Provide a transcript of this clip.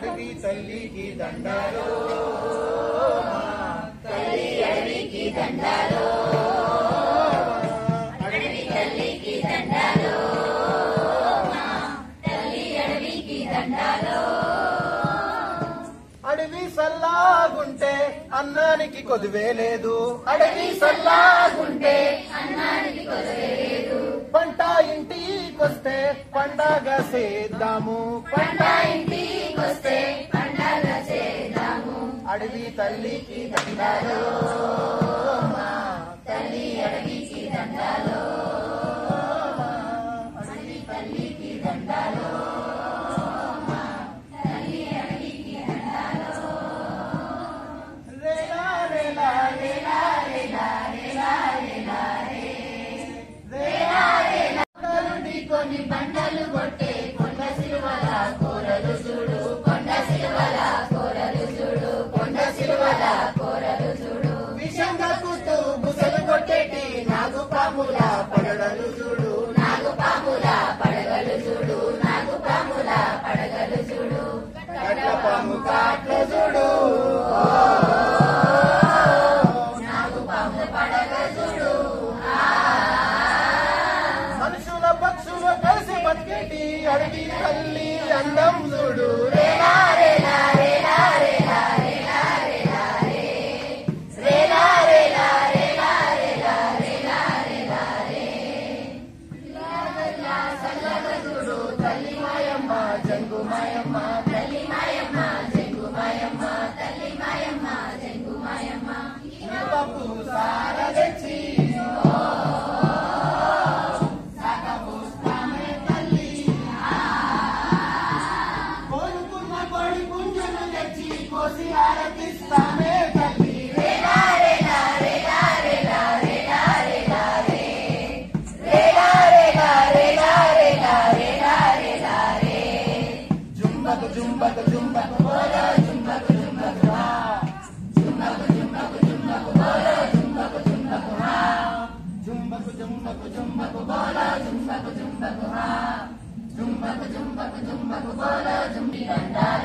అడవి తల్లికి దండాలో తల్లి అడవికి దండాలో అడవి తల్లికి దండాలో తల్లి అడవికి దండాలో అడవి సల్లాగుంటే అన్నానికి కొదువే లేదు అడవి సల్లాగుంటే అన్నానికి కొదువే లేదు పంట ఇంటికొస్తే పండగ చేద్దాము పంట ఇంటికొస్తే పండగ చేద్దాము అడవి తల్లికి దండాలో తల్లి అడవికి దండాలో అడవి తల్లికి దండాలో తల్లి అడవికి దండాలో రేలా రేలా రేలా రేలా రేలా రేలా రేలా రేలా కొన్ని బండలు కొట్టే కొండ సిలువల కోరలు చూడు కొండ సిలువల కోరలు చూడు కొండ సిలువల కోరలు చూడు విషంగా కూతూ బుసలు కొట్టేటి నాగుపాముల పడగలు చూడు నాగుపాముల పడగలు చూడు నాగుపాముల పడగలు చూడు కట్లపాము కాట్లు చూడు నాగుపాము పడగ చూడు మనుషుల పక్షులు కలిసి బతికేటి అడవి తల్లి అందం చూడు రేలా రేలా రేలా రేలా రేలా రేలా రేలా రేలా రేలా రేలా రేలా రేలా రే సల్లగ చూడు తల్లి మాయమ్మ జంగు మాయమ్మ తల్లి మాయమ్మ జంగు మాయమ్మ తల్లి మాయమ్మ జంగు మాయమ్మ బాబు సార తెచ్చి కోసి ఆరతిస్తామే తల్లి రేలా రేలా రేలా రేలా రేలా రేలా రే రేలా రేలా రేలా రేలా రేలా రేలా రే జుంబకు జుంబకు జుంబకు బోలో జుంబకు జుంబకు హా జుంబకు జుంబకు జుంబకు బోలో జుంబకు జుంబకు హా జుంబకు జుంబకు జుంబకు బోలో జుంబకు జుంబకు హా జుంబకు జుంబకు జుంబకు బోలో జుంబి దండాలో